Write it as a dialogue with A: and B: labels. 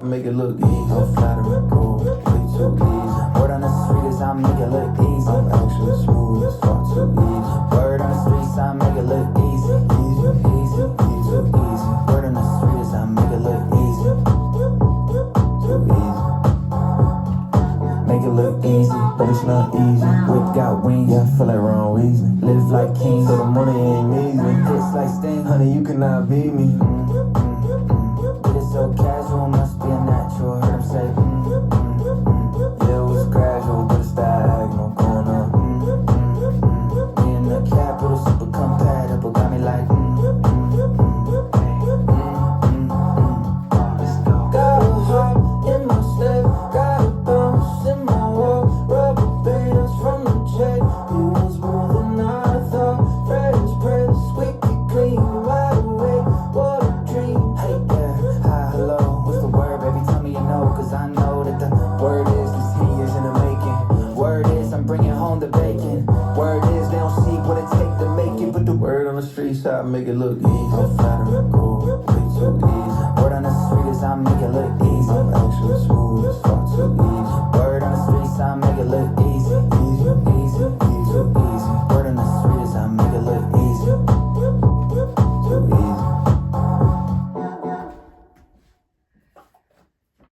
A: Make it look easy, I'm flattering, cool, way too easy. Word on the street is I make it look easy. I'm actually smooth, it's far too easy. Word on the streets, I make it look easy, easy, easy, easy, easy. Word on the street is I make it look easy, too easy. Make it look easy, but it's not easy. Whip got wings, yeah, I feel like wrong easy. Live like kings, so the money ain't easy. Hits like Sting, honey, you cannot beat me. So casual, must be a natural. Heard him say, yeah, it was gradual, but it's diagonal going up. Me in the capital, super compatible, got me like, let's go. Got a heart in my step, got a bounce in my walk. Rubber bands from the jet, it was more than I thought. Fresh press, squeaky clean, wide awake, what a dream. Hey, yeah. What's the word, baby? Tell me you know, cause I know that the word is this 10 years in the making. Word is I'm bringing home the bacon. Word is they don't see what it take to make it, but the word on the streets I make it look easy. I'm flattering, cool, way too easy. Word on the street is I make it look easy. I'm actually smooth, it's far too easy. Word on the streets I make it look easy.